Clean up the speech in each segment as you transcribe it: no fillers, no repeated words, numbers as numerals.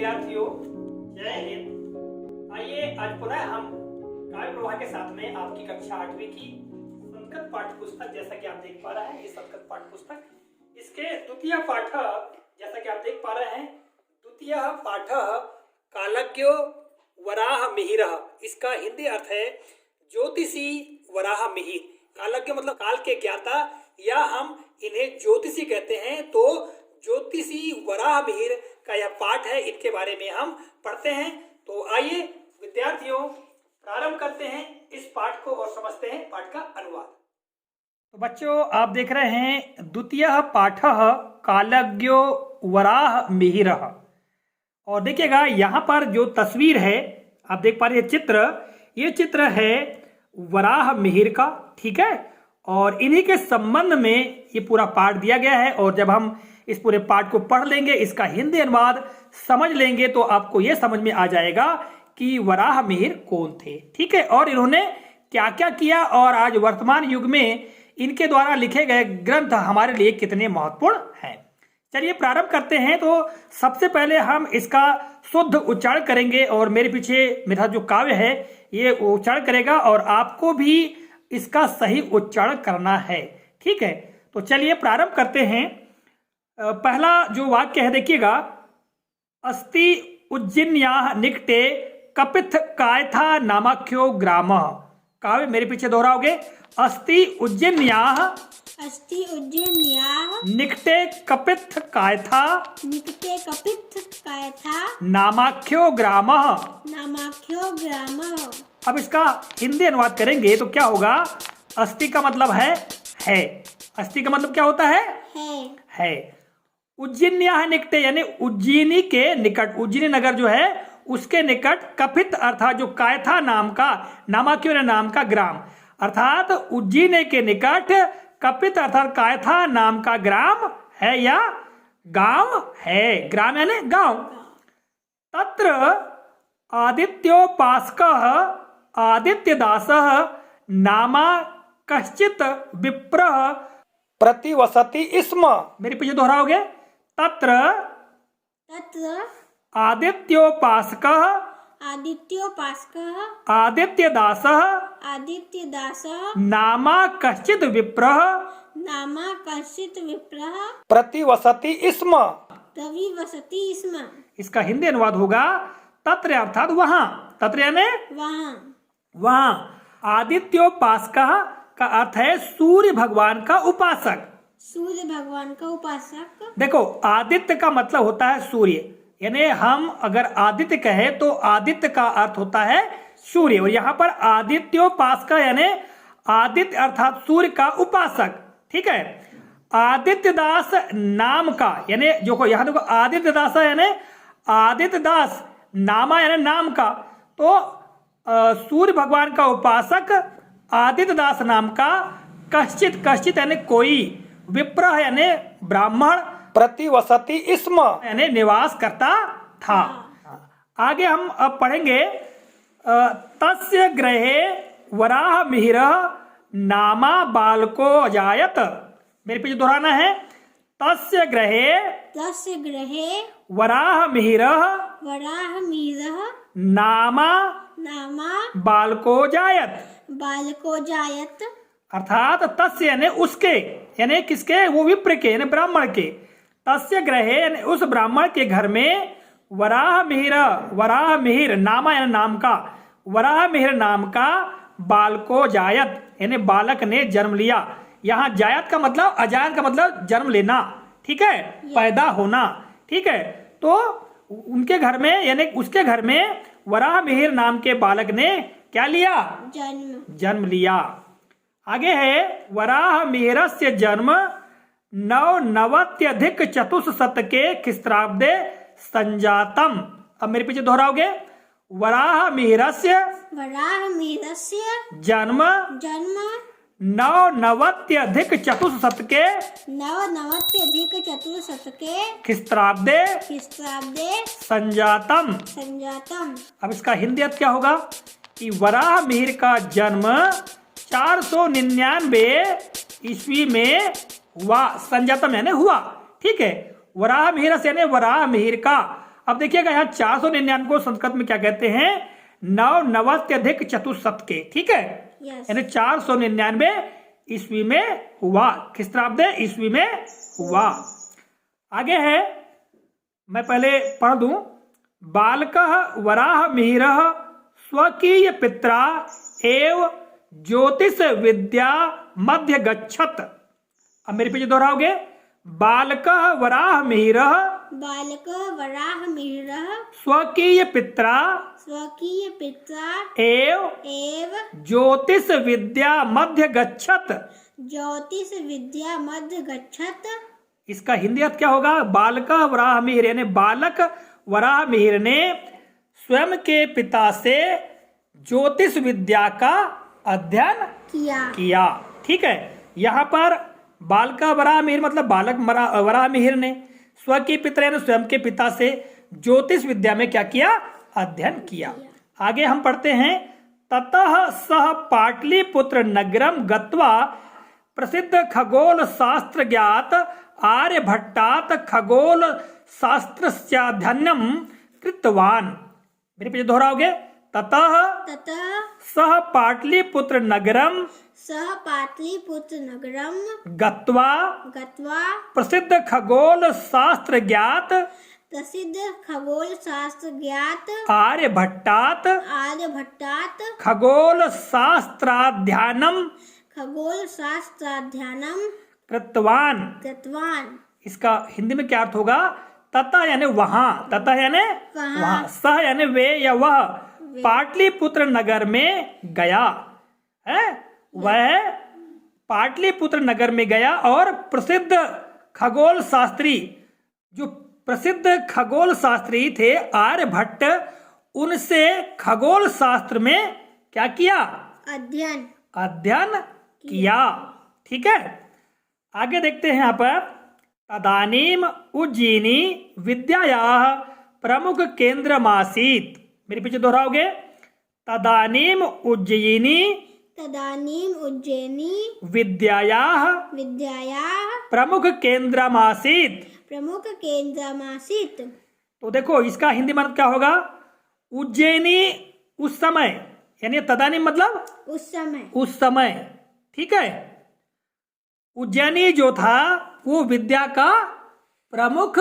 विद्यार्थियों, जय हिंद। आइए आज पुनः हम काव्य प्रवाह के साथ में आपकी कक्षा 8वीं की संस्कृत पाठ्य पुस्तक, जैसा कि आप देख पा रहे हैं, ये संस्कृत पाठ्य पुस्तक, इसके द्वितीय पाठ, जैसा कि आप देख पा रहे हैं, द्वितीय पाठ कालज्ञो वराह मिहिर। इसका हिंदी अर्थ है ज्योतिषी वराह मिहिर। कालज्ञ मतलब काल के ज्ञाता, या हम इन्हें ज्योतिषी कहते हैं। तो ज्योतिषी वराह मिहिर का यह पाठ है, इनके बारे में हम पढ़ते हैं। तो आइए विद्यार्थियों प्रारंभ करते हैं इस पाठ को और समझते हैं पाठ का अनुवाद। तो बच्चों, आप देख रहे हैं द्वितीय पाठ कालज्ञो वराह मिहिर। और देखिएगा यहाँ पर जो तस्वीर है, आप देख पा रहे हैं ये चित्र है वराह मिहिर का, ठीक है। और इन्हीं के संबंध में ये पूरा पाठ दिया गया है। और जब हम इस पूरे पाठ को पढ़ लेंगे, इसका हिंदी अनुवाद समझ लेंगे, तो आपको ये समझ में आ जाएगा कि वराह मिहिर कौन थे, ठीक है, और इन्होंने क्या क्या किया, और आज वर्तमान युग में इनके द्वारा लिखे गए ग्रंथ हमारे लिए कितने महत्वपूर्ण हैं। चलिए प्रारंभ करते हैं। तो सबसे पहले हम इसका शुद्ध उच्चारण करेंगे, और मेरे पीछे मेरा जो काव्य है ये उच्चारण करेगा, और आपको भी इसका सही उच्चारण करना है, ठीक है। तो चलिए प्रारंभ करते हैं। पहला जो वाक्य है देखिएगा, अस्ति उज्जिन्याः निकटे कपिथ कायथा नामाख्यो ग्राम। काव्य मेरे पीछे दोहराओगे। अस्ति उज्जिन्याः निकटे कपिथ कायथा नामाख्यो ग्राम। अब इसका हिंदी अनुवाद करेंगे तो क्या होगा। अस्ति का मतलब है। अस्ति का मतलब क्या होता है? है। उज्जिन्याः निकटे यानी उज्जैनी के निकट, उज्जैनी नगर जो है उसके निकट, कपित अर्थात जो कायथा नाम का, नामाख्यो नाम का ग्राम, अर्थात उज्जैनी के निकट कपित अर्थात कायथा नाम का ग्राम है या गांव है। ग्राम यानी गांव। तत्र आदित्योपासकः आदित्यदासः नामा कश्चित् विप्रः प्रतिवसति स्म। मेरे पीछे दोहराओगे। तत्र आदित्योपासकः आदित्यदासः नामा कश्चित् विप्रः प्रतिवसति स्म। इसका हिंदी अनुवाद होगा तत्र अर्थात वहां। तत्र यानी वहां। आदित्योपासकः का अर्थ है सूर्य भगवान का उपासक। देखो, आदित्य का मतलब होता है सूर्य, यानी हम अगर आदित्य कहे तो आदित्य का अर्थ होता है सूर्य। और यहाँ पर आदित्योपासक यानी आदित्य अर्थात सूर्य का उपासक, ठीक है। आदित्यदास नाम का, यानी जो यहाँ देखो आदित्यदास यानी आदित्यदास, नामा यानी नाम का, तो सूर्य भगवान का उपासक आदित्यदास नाम का कश्चित यानी कोई, विप्र यानी ब्राह्मण, प्रतिवसति स्म यानी निवास करता था। आगे हम अब पढ़ेंगे। तस्य गृहे वराह मिहिर नामा बालको अजायत। मेरे पीछे दोहराना है। तस्य गृहे वराह मिहिर नामा बालको जायत। अर्थात तस्य यानी उसके, यानी किसके, वो विप्र के यानी ब्राह्मण के। तस्य गृहे यानी उस ब्राह्मण के घर में वराह मिहिर नामा यानी नाम का, वराह मिहिर नाम का बालको जायत यानी बालक ने जन्म लिया। यहाँ जायत का मतलब, अजायत का मतलब जन्म लेना, ठीक है, पैदा होना, ठीक है। तो उनके घर में यानी उसके घर में वराह मिहिर नाम के बालक ने क्या लिया? जन्म लिया। आगे है वराह मिहिरस्य जन्म 99+400 के ख्रीष्टाब्दे संजातम। अब मेरे पीछे दोहराओगे। वराह मिहिरस्य जन्म 99+400 के ख्रीष्टाब्दे संजातम। अब इसका हिंदी अर्थ क्या होगा कि वराह मिहिर का जन्म 499 ईस्वी में हुआ। संजातम यानी हुआ, ठीक है। वराह मिहिर यानी वराह मिहिर का। अब देखिएगा यहाँ 499 को संस्कृत में क्या कहते हैं? नवनवत्यधिक चतुष्शतके, ठीक है। यानी 499 ईस्वी में हुआ। किस ख्रीष्टाब्द ईस्वी में हुआ। आगे है, मैं पहले पढ़ दूं। बालकः वराह मिहिरः स्वकीय पित्रा एव ज्योतिष विद्या मध्य गच्छत। अब मेरे पीछे दोहराओगे। बालकः वराह मिहिरः स्वकीय पित्रा एव ज्योतिष विद्या मध्य गच्छत। इसका हिंदी अर्थ क्या होगा? बालकः वराह मिहिर, यानी बालक वराह मिहिर ने स्वयं के पिता से ज्योतिष विद्या का अध्ययन किया। ठीक है। यहाँ पर बालका वराह मिहिर मतलब बालक वराह मिहिर ने स्व के पिता ने स्वयं के पिता से ज्योतिष विद्या में क्या किया? अध्ययन किया। आगे हम पढ़ते हैं। ततः सह पाटलिपुत्र नगरम गत्वा प्रसिद्ध खगोल शास्त्र ज्ञात आर्यभट्टात् खगोल शास्त्रस्याध्ययनम कृतवान। मेरे पीछे दोहराओगे। ततः सह पाटलिपुत्र नगरम गत्वा प्रसिद्ध खगोल शास्त्र ज्ञात आर्यभट्टात् खगोल शास्त्राध्ययनम कृतवान। इसका हिंदी में क्या अर्थ होगा? तथा यानी वहां, तथा यानी वहां, सह यानी वे या वह पाटलिपुत्र नगर में गया है। वह पाटलिपुत्र नगर में गया और प्रसिद्ध खगोल शास्त्री, जो प्रसिद्ध खगोल शास्त्री थे आर्यभट्ट, उनसे खगोल शास्त्र में क्या किया? अध्ययन किया। ठीक है। आगे देखते हैं यहाँ पर। तदानीम उज्जयिनी विद्यायाः प्रमुख केंद्रमासीत्। मेरे पीछे दोहराओगे। तदानीम उज्जयिनी विद्यायाः प्रमुख केंद्रमासीत्। तो देखो इसका हिंदी मतलब क्या होगा? उज्जयिनी उस समय, यानी तदानीम मतलब उस समय। ठीक है। उज्जैनी जो था वो विद्या का प्रमुख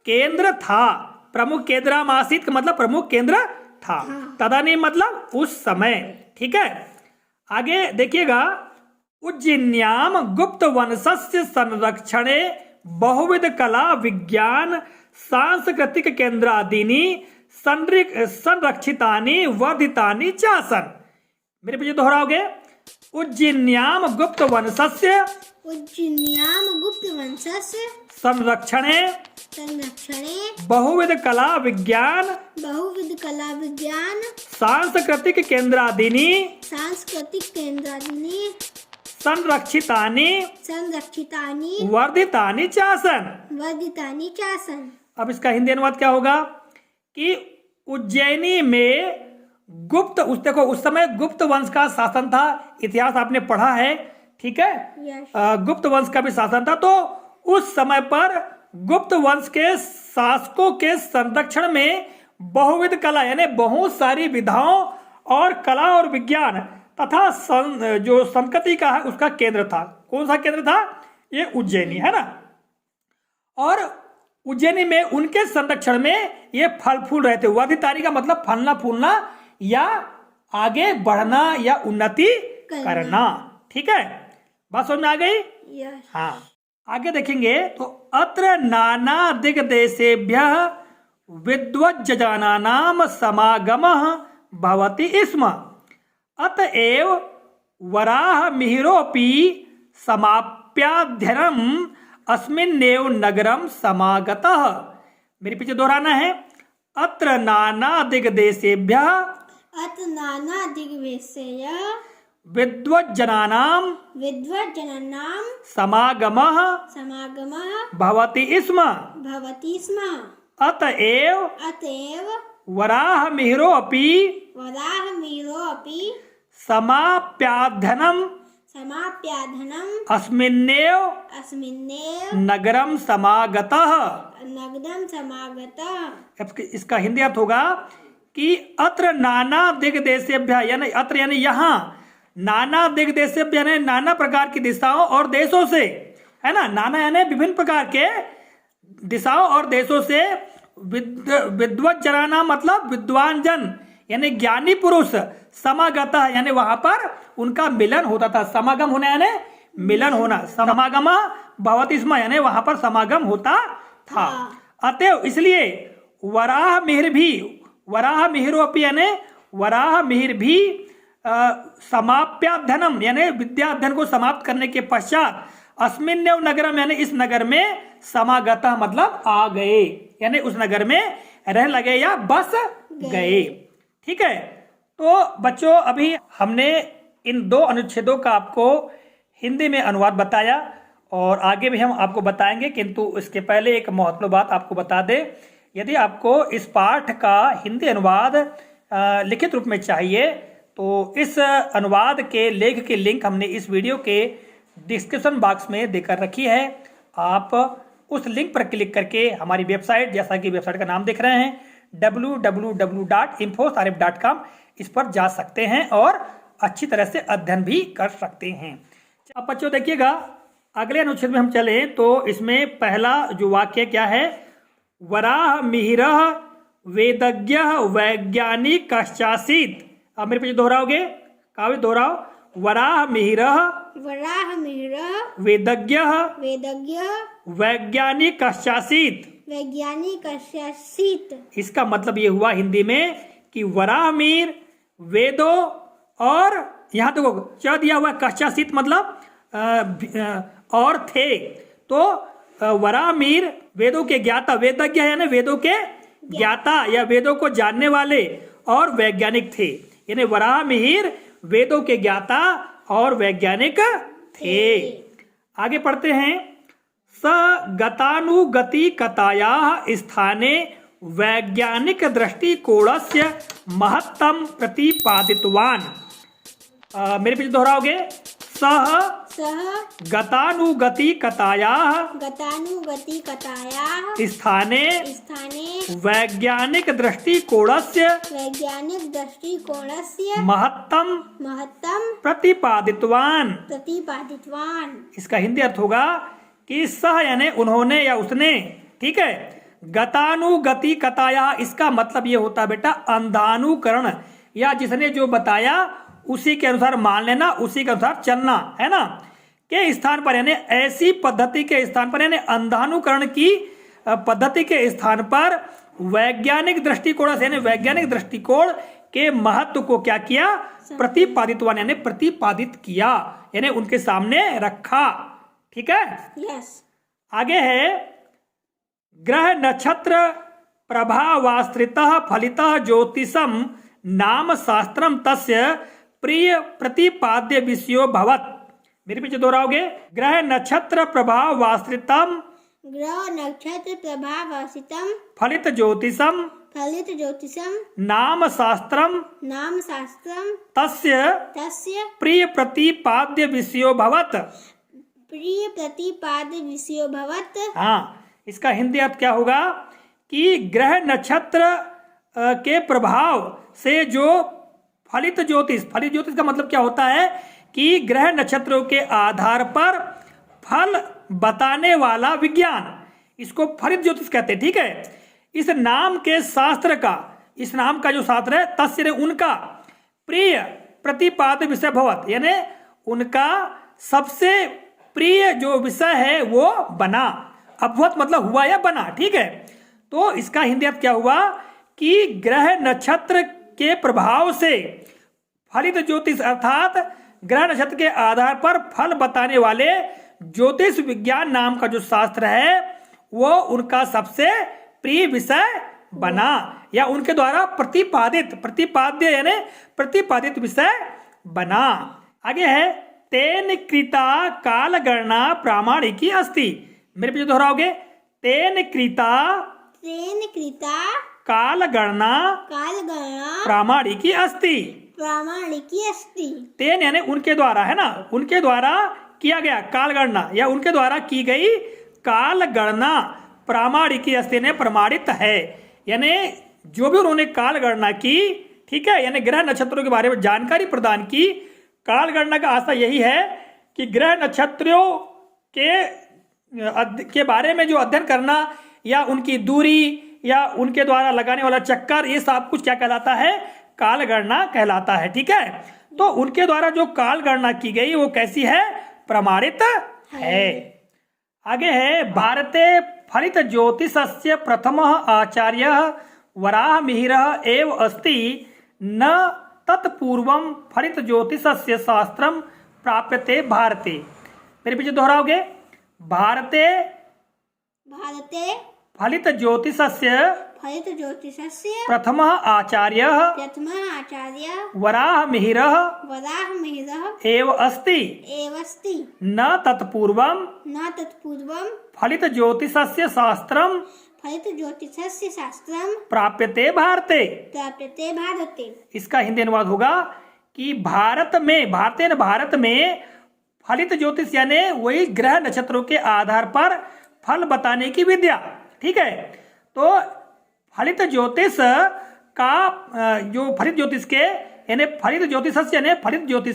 केंद्र था। प्रमुख केंद्रमासीत् का मतलब प्रमुख केंद्र था। तदानीम मतलब उस समय। ठीक है। आगे देखिएगा। उज्जयिन्याम गुप्त वंशस्य संरक्षणे बहुविध कला विज्ञान सांस्कृतिक केंद्रादीनि संरक्षितानि वर्धितानि चासन। मेरे पीछे दोहराओगे। उज्जयिन्याम गुप्त वंशस्य संरक्षणे बहुविध कला विज्ञान सांस्कृतिक केंद्रादीनि संरक्षितानि वर्धितानि चासन। अब इसका हिंदी अनुवाद क्या होगा कि उज्जैनी में गुप्त, उस देखो उस समय गुप्त वंश का शासन था। इतिहास आपने पढ़ा है। ठीक है। गुप्त वंश का भी शासन था। तो उस समय पर गुप्त वंश के शासकों के संरक्षण में बहुविध कला यानी बहुत सारी विधाओं और कला और विज्ञान तथा जो संस्कृति का है उसका केंद्र था। कौन सा केंद्र था? ये उज्जैनी है ना। और उज्जैनी में उनके संरक्षण में ये फल फूल रहे थे। वर्धितानि का मतलब फलना फूलना या आगे बढ़ना या उन्नति करना। ठीक है। बात समझ में आ गई? हाँ। आगे देखेंगे तो अत्र नाना दिग्देशेभ्यः विद्वज्जनानां समागमः भवति स्म। अतएव वराह मिहिरोऽपि समाप्याध्ययनम् अस्मिन्नेव नगरम समागतः। मेरे पीछे दोहराना है। अत्र नाना दिग्देशेभ्यः विद्वज्जनानां समागमः भवति स्म। अतएव वराह मिहिरोऽपि समाप्याध्ययनम् अस्मिन्नेव नगरम समागतः। नगरम समागतः। इसका हिंदी अर्थ होगा कि अत्र नाना दिग्देशेभ्यः, यानी अत्र यानी यहाँ, नाना दिग्देशेभ्यः यानी नाना प्रकार की दिशाओं और देशों से, है ना, नाना यानी विभिन्न प्रकार के दिशाओं और देशों से विद्वत जनाना मतलब विद्वान जन यानी ज्ञानी पुरुष, समागतः यानी वहां पर उनका मिलन होता था। समागम होना यानी मिलन होना, समागम भवति स्म यानी वहां पर समागम होता था। अतएव इसलिए वराह मिहिर भी, वराह मिहिरोपि यानी वराह मिहिर भी समाप्याध्ययनम यानी विद्याध्ययन को समाप्त करने के पश्चात अस्मिन्नेव नगरम यानी इस नगर में समागतः मतलब आ गए, यानी उस नगर में रह लगे या बस गए। ठीक है, तो बच्चों अभी हमने इन दो अनुच्छेदों का आपको हिंदी में अनुवाद बताया और आगे भी हम आपको बताएंगे, किंतु इसके पहले एक महत्वपूर्ण बात आपको बता दें। यदि आपको इस पाठ का हिंदी अनुवाद लिखित रूप में चाहिए तो इस अनुवाद के लेख की लिंक हमने इस वीडियो के डिस्क्रिप्शन बॉक्स में देकर रखी है। आप उस लिंक पर क्लिक करके हमारी वेबसाइट, जैसा कि वेबसाइट का नाम देख रहे हैं www.infosarif.com, इस पर जा सकते हैं और अच्छी तरह से अध्ययन भी कर सकते हैं। अब बच्चों देखिएगा, अगले अनुच्छेद में हम चले तो इसमें पहला जो वाक्य क्या है, वराह मिहिरः वेदज्ञः वैज्ञानिक कश्चासीत्। अब मेरे पीछे दोहराओगे, काव्य दोहराओ, वराह मिहिरः वेदज्ञः वैज्ञानिक कश्चासीत्। इसका मतलब ये हुआ हिंदी में कि वराह मिहिर वेदों और यहाँ देखो च दिया हुआ कश्चासीत् मतलब और थे, तो वराह मिहिर वेदों के ज्ञाता, वेदज्ञ है ना वेदों के ज्ञाता या वेदों को जानने वाले और वैज्ञानिक थे, यानी वराह मिहिर वेदों के ज्ञाता और वैज्ञानिक थे। आगे पढ़ते हैं, स गतानुगति कतायाः स्थाने वैज्ञानिक दृष्टिकोणस्य महत्तम प्रतिपादितवान। मेरे पीछे दोहराओगे, सह गतानुगति कतायाः स्थाने वैज्ञानिक दृष्टिकोणस्य महत्तम प्रतिपादितवान। इसका हिंदी अर्थ होगा कि सह यानी उन्होंने या उसने, ठीक है, गतानुगति कताया, इसका मतलब ये होता है बेटा अंधानुकरण, या जिसने जो बताया उसी के अनुसार मान लेना, उसी के अनुसार चलना, है ना, के स्थान पर यानी ऐसी पद्धति के स्थान पर यानी अंधानुकरण की पद्धति के स्थान पर वैज्ञानिक दृष्टिकोण से यानी वैज्ञानिक दृष्टिकोण के महत्व को क्या किया, प्रतिपादितवान यानी प्रतिपादित किया, यानी उनके सामने रखा। ठीक है, आगे है, ग्रह नक्षत्र प्रभावाश्रितः फलितः ज्योतिषम नाम शास्त्रम तस्य प्रिय प्रतिपाद्य विषयो भवत्। मेरे पीछे दोहराओगे, ग्रह नक्षत्र प्रभावाश्रितम फलित ज्योतिषम नाम शास्त्रम तस्य प्रिय प्रतिपाद्य विषयो भवत्। हाँ, इसका हिंदी अर्थ क्या होगा कि ग्रह नक्षत्र के प्रभाव से जो फलित ज्योतिष का मतलब क्या होता है कि ग्रह नक्षत्रों के आधार पर फल बताने वाला विज्ञान, इसको फलित ज्योतिष कहते हैं। ठीक है, इस नाम के शास्त्र का, इस नाम का जो शास्त्र है, तस्य उनका प्रिय प्रतिपाद्य विषय भवत्, यानी उनका सबसे प्रिय जो विषय है वो बना। अभवत मतलब हुआ या बना। ठीक है, तो इसका हिंदी अर्थ क्या हुआ कि ग्रह नक्षत्र के प्रभाव से फलित ज्योतिष अर्थात ग्रह नक्षत्र के आधार पर फल बताने वाले ज्योतिष विज्ञान नाम का जो शास्त्र है वो उनका सबसे प्रिय विषय बना, या उनके द्वारा प्रतिपाद्य यानी प्रतिपादित विषय बना। आगे है, तेन कृता काल गणना प्रामाणिकी अस्ति। मेरे पीछे दोहराओगे, तेन कृता काल गणना प्रामाणिकी अस्ति। तेन यानी उनके द्वारा, है ना, उनके द्वारा किया गया काल गणना, या उनके द्वारा की गई काल गणना प्रामाणिकी अस्ति ने प्रमाणित है। यानी जो भी उन्होंने काल गणना की, ठीक है, यानी ग्रह नक्षत्रों के बारे में जानकारी प्रदान की। काल गणना का आशा यही है कि ग्रह नक्षत्रों के बारे में जो अध्ययन करना या उनकी दूरी या उनके द्वारा लगाने वाला चक्कर, ये सब कुछ क्या कहलाता है? काल गणना कहलाता है। ठीक है, तो उनके द्वारा जो काल गणना की गई वो कैसी है? प्रमाणित है। आगे है, भारते फलित ज्योतिषस्य प्रथम आचार्य वराहमिहिर एव अस्ति, न तत्पूर्वम फलित ज्योतिषस्य शास्त्रम प्राप्यते भारते। मेरे पीछे दोहराओगे, भारते फलित ज्योतिषस्य प्रथम आचार्य वराहमिहिर एव अस्ति, न तत्पूर्वम फलित ज्योतिषस्य शास्त्रम प्राप्यते भारते। इसका हिंदी अनुवाद होगा कि भारत में फलित ज्योतिष यानी वही ग्रह नक्षत्रों के आधार पर फल बताने की विद्या। ठीक है, तो फलित ज्योतिष का जो फलित ज्योतिष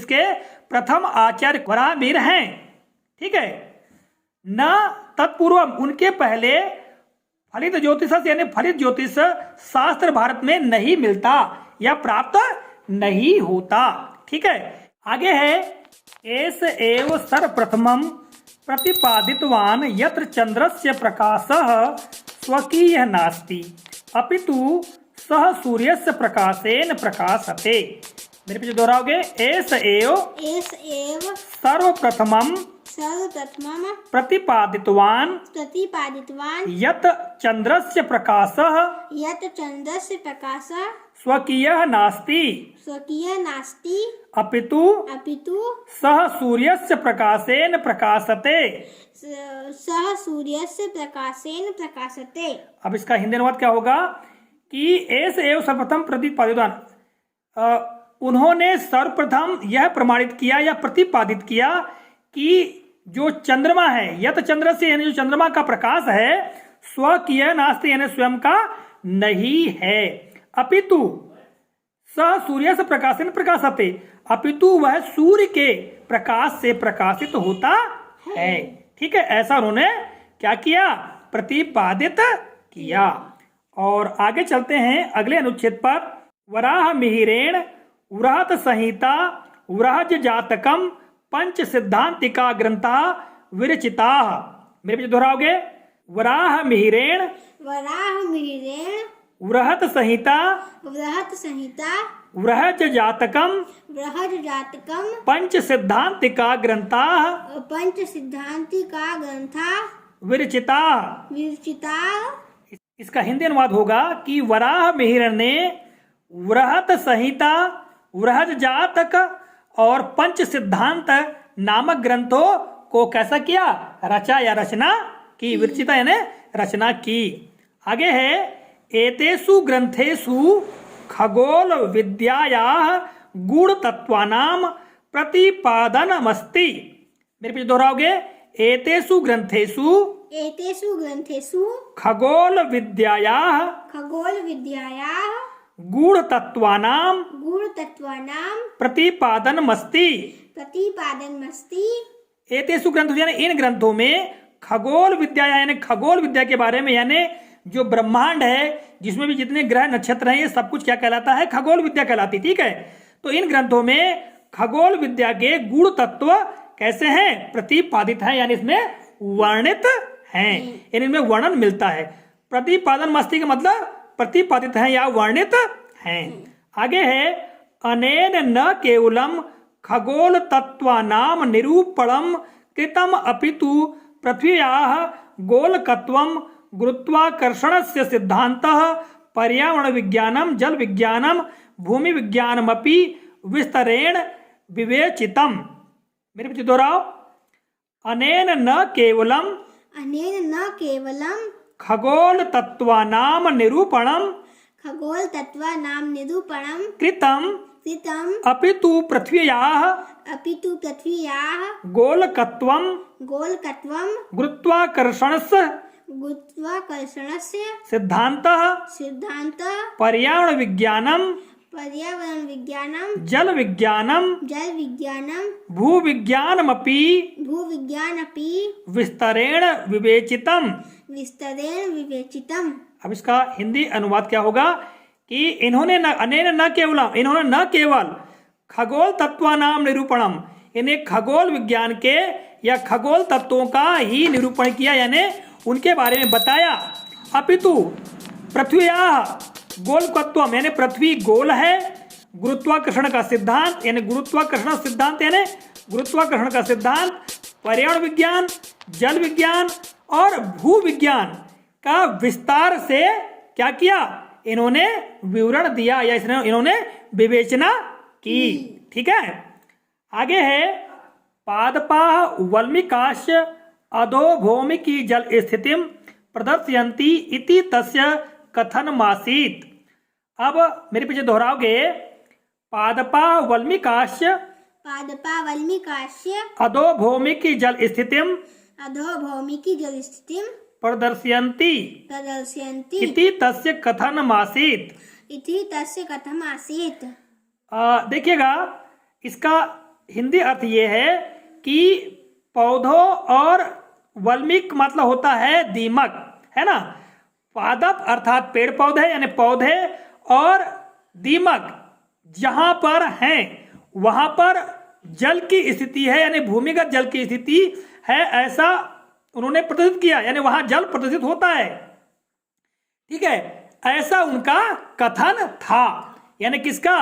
के प्रथम आचार्य वराहमिहिर हैं। ठीक है, न तत्पूर्वम उनके पहले फलित ज्योतिष यानी फलित ज्योतिष शास्त्र भारत में नहीं मिलता या प्राप्त नहीं होता। ठीक है, आगे है, एस एव सर्वप्रथमं प्रतिपादितवान् यत्र चंद्रस्य प्रकाशः स्वकीयः नास्ति अपितु सह सूर्यस्य प्रकाशेन प्रकाशते। मेरे पीछे दोहराओगे, एस एव सर्वप्रथमं प्रतिपादितवान् यत् चंद्रस्य प्रकाशः स्वकीयः नास्ति अपितु सह सूर्यस्य प्रकाशेन प्रकाशते। अब इसका हिंदी अनुवाद क्या होगा कि एस एव सर्वप्रथम प्रतिपादितवान्, उन्होंने सर्वप्रथम यह प्रमाणित किया या प्रतिपादित किया कि जो चंद्रमा है, यत चंद्र से यानी जो चंद्रमा का प्रकाश है, स्वकीय नास्ति यानी स्वयं का नहीं है, अपितु सह सूर्य से प्रकाशन प्रकाशते, अपितु वह सूर्य के प्रकाश से प्रकाशित होता है। ठीक है, ऐसा उन्होंने क्या किया? प्रतिपादित किया। और आगे चलते हैं अगले अनुच्छेद पर। वराहमिहिरेण वृहत संहिता वृहज जातकम पंच सिद्धांतिका ग्रंथा विरचिता। मेरे पीछे दोहराओगे, वराहमिहिरेण वृहत संहिता वृहज जातकम पंच सिद्धांतिका ग्रंथा विरचिता। इसका हिंदी अनुवाद होगा कि वराहमिहिर ने वृहत संहिता वृहज जातक और पंच सिद्धांत नामक ग्रंथों को कैसा किया? रचा या रचना की। विरचिता यानी रचना की। आगे है, एतेषु ग्रंथेषु खगोल विद्यायाः गूढ़ तत्वानां प्रतिपादनमस्ति। मेरे पीछे दोहराओगे, एतेषु ग्रंथेषु खगोल विद्यायाः गूढ़ तत्वानां प्रतिपादनमस्ति। एतेषु ग्रंथों यानी इन ग्रंथों में खगोल विद्या यानी खगोल विद्या के बारे में, यानी जो ब्रह्मांड है जिसमें भी जितने ग्रह नक्षत्र हैं ये सब कुछ क्या कहलाता है? खगोल विद्या कहलाती। ठीक है, तो इन ग्रंथों में खगोल विद्या के गूढ़ तत्व कैसे हैं? प्रतिपादित हैं, यानी इसमें वर्णित हैं, यानी इनमें वर्णन मिलता है। प्रतिपादन मस्ती का मतलब प्रतिपादित हैं या वर्णित हैं। आगे है, अनेन न केवलम खगोल तत्वानाम निरूपणम कृतम अपितु पृथ्व्याः गोलकत्वम गुरुत्वाकर्षणस्य सिद्धान्तः पर्यावरण विज्ञानम जल विज्ञानम भूमि विज्ञानमपि विस्तरेण विवेचितम। मेरे पीछे दोहराओ, अनेन न केवलम खगोल तत्वानाम निरूपणम कृतम अपितु पृथ्व्याः गोलकत्वम गुरुत्वाकर्षणस्य गुरुत्वाकर्षणस्य सिद्धान्तः सिद्धान्तः पर्यावरण विज्ञानम पर्यावरण विज्ञानं जल विज्ञानम जल विज्ञानं भूविज्ञानमपि भूविज्ञानपि विस्तरेण विवेचितम। विस्तरेण विवेचितम्। अब इसका हिंदी अनुवाद क्या होगा कि इन्होंने न केवल खगोल तत्वानाम निरूपणम, इन्हें खगोल विज्ञान के या खगोल तत्वों का ही निरूपण किया, यानी उनके बारे में बताया, अपितु पृथ्व्या गोलकत्वम, यानी पृथ्वी गोल है, गुरुत्वाकर्षण का सिद्धांत यानी गुरुत्वाकर्षण सिद्धांत यानी गुरुत्वाकर्षण का सिद्धांत, पर्यावरण विज्ञान, जल विज्ञान और भू विज्ञान का विस्तार से क्या किया, इन्होंने विवरण दिया या इन्होंने विवेचना की। ठीक है, आगे है पादपाः वल्मीकाश्च अधोभौमिकी जल स्थितिम प्रदर्शयन्ति इति तस्य कथनमासीत्। अब मेरे पीछे दोहराओगे, पादपाः वल्मीकाश्च पादपा वल्मीकास्य अधोभौमिकी जल स्थितिम अधोभौमिकी जलस्थितिं प्रदर्शयन्ति प्रदर्शयन्ति इति तस्य कथनमासीत्। इति तस्य कथनमासीत्। देखिएगा, इसका हिंदी अर्थ ये है कि पौधों और वल्मीक मतलब होता है दीमक, है ना। पादप अर्थात पेड़ पौधे यानी पौधे, और दीमक जहां पर हैं वहां पर जल की स्थिति है, यानी भूमिगत जल की स्थिति है, ऐसा उन्होंने प्रदर्शित किया, यानी वहां जल प्रदर्शित होता है। ठीक है, ऐसा उनका कथन था, यानी किसका,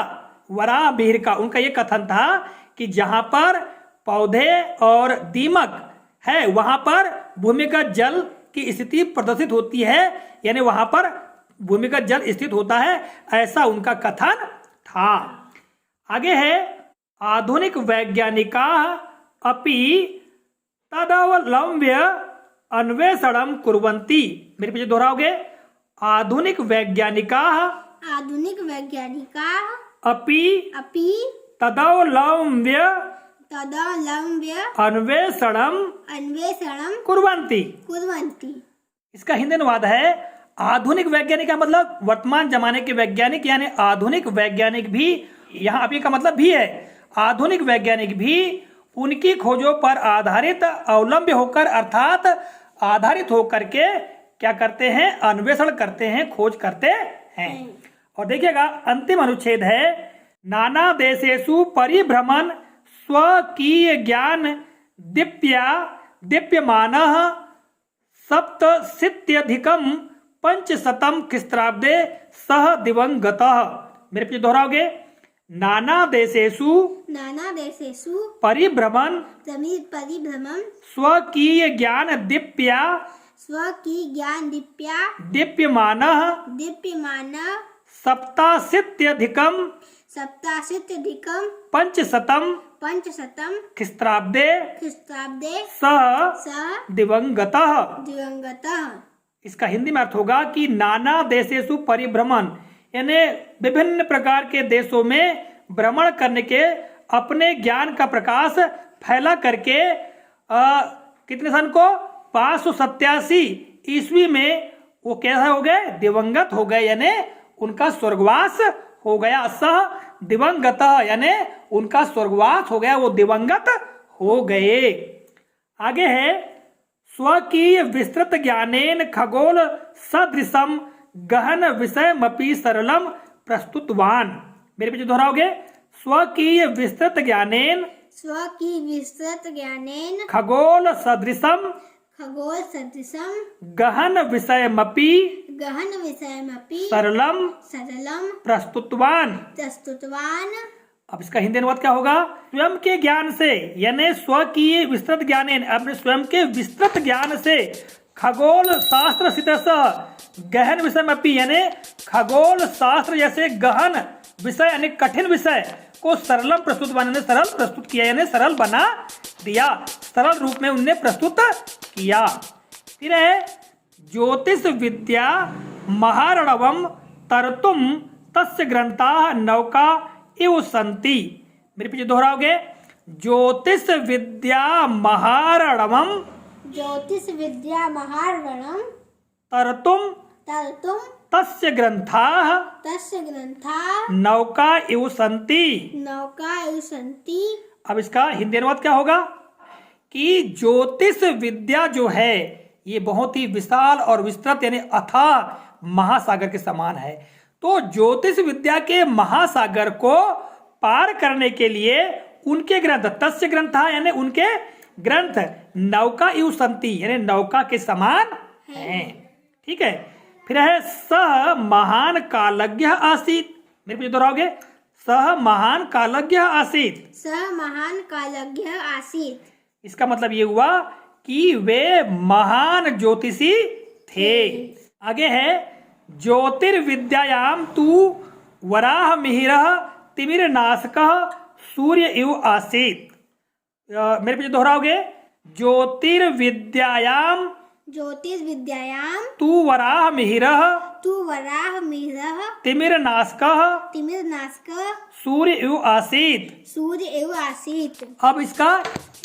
वराहमिहिर का। उनका यह कथन था कि जहां पर पौधे और दीमक है वहां पर भूमिगत जल की स्थिति प्रदर्शित होती है, यानी वहां पर भूमिगत जल स्थित होता है, ऐसा उनका कथन था। आगे है आधुनिक वैज्ञानिका अपि तदवलंब्य अन्वेषणम कुर्वन्ति। मेरे पीछे दोहराओगे, आधुनिक वैज्ञानिका अपि तदवलंब्य अन्वेषणम कुर्वन्ति। इसका हिंदी अनुवाद है, आधुनिक वैज्ञानिक का मतलब वर्तमान जमाने के वैज्ञानिक, यानी आधुनिक वैज्ञानिक भी, यहाँ अभी का मतलब भी है, आधुनिक वैज्ञानिक भी उनकी खोजों पर आधारित अवलंब्य होकर अर्थात आधारित होकर के क्या करते हैं, अन्वेषण करते हैं, खोज करते हैं। और देखिएगा, अंतिम अनुच्छेद है, नाना देशेषु परिभ्रमण स्वकीय ज्ञान दीप्यमानः सप्तशीत्यधिकं 500 ख्रीष्टाब्दे सह दिवंगतः। मेरे पीछे दोहराओगे, नाना देशेषु परिभ्रमण स्वकीय ज्ञान दीप्यमानः सप्ताशीत्यधिकं 500 ख्रीष्टाब्दे सह दिवंगतः। इसका हिंदी में अर्थ होगा कि नाना देशेषु परिभ्रमण, यानी विभिन्न प्रकार के देशों में भ्रमण करने के अपने ज्ञान का प्रकाश फैला करके कितने सन को 587 ईस्वी में वो कैसा हो गए, दिवंगत हो गए, यानी उनका स्वर्गवास हो गया। सह दिवंगत यानी उनका स्वर्गवास हो गया, वो दिवंगत हो गए। आगे है, स्वकीय विस्तृत ज्ञानेन खगोल सदृशम गहन विषयमपि सरलम प्रस्तुतवान। मेरे पीछे दोहराओगे, स्वकीय विस्तृत ज्ञानेन खगोल सदृशम गहन विषयमपि सरलम प्रस्तुतवान। अब इसका हिंदी अनुवाद क्या होगा, स्वयं के ज्ञान से, यानी स्वकीय विस्तृत ज्ञानेन, अपने स्वयं के विस्तृत ज्ञान से खगोल शास्त्र सितसः गहन विषयमपि, यानी खगोल शास्त्र जैसे गहन विषय यानी कठिन विषय को सरलम प्रस्तुतवान, यानी सरल प्रस्तुत किया, यानी सरल बना दिया, सरल रूप में उनने प्रस्तुत किया। फिर है ज्योतिष विद्या महारणवम तरतुम तस्य ग्रंथाः नौका इव सन्ति। मेरे पीछे दोहराओगे, ज्योतिष विद्या महारणवम तरतुम तर्तुम तस्य ग्रंथाः तस्य ग्रंथा नौका इव सन्ति। नौका इव सन्ति। अब इसका हिंदी अनुवाद क्या होगा कि ज्योतिष विद्या जो है ये बहुत ही विशाल और विस्तृत यानी अथाह महासागर के समान है। तो ज्योतिष विद्या के महासागर को पार करने के लिए उनके ग्रंथ तस्य ग्रंथा यानी उनके ग्रंथ नौका इव सन्ति यानी नौका के समान हैं। ठीक है, फिर है सह महान कालज्ञ आसीत। मेरे पीछे दोहराओगे, सह महान कालज्ञ आसीत। स महान कालज्ञ आसीत। इसका मतलब ये हुआ कि वे महान ज्योतिषी थे। आगे है ज्योतिर्विद्यायाम तु वराह मिहिरः तिमिरनाशकः सूर्य इव आसीत। मेरे पीछे दोहराओगे, ज्योतिर्विद्यायाम ज्योतिर्विद्यायाम तु वराह मिहिरः तु वराह मिहिरः तिमिरनाशकः तिमिरनाशकः सूर्य इव आसीत। सूर्य एव आसीत। अब इसका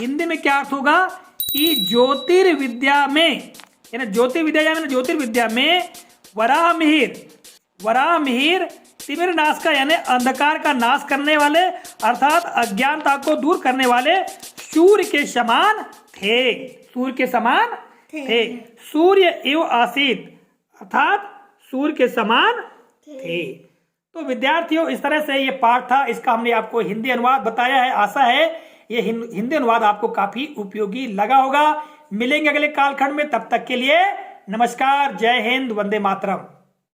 हिंदी में क्या अर्थ होगा कि ज्योतिर्विद्या में यानी ज्योतिर्विद्या में वराह मिहिर तिमिर नाश का यानी अंधकार का नाश करने वाले अर्थात अज्ञानता को दूर करने वाले सूर्य के समान थे। सूर्य के समान थे। सूर्य एव आसीत अर्थात सूर्य के समान थे। तो विद्यार्थियों, इस तरह से ये पाठ था, इसका हमने आपको हिंदी अनुवाद बताया है। आशा है ये हिंदी अनुवाद आपको काफी उपयोगी लगा होगा। मिलेंगे अगले कालखंड में, तब तक के लिए नमस्कार, जय हिंद, वंदे मातरम।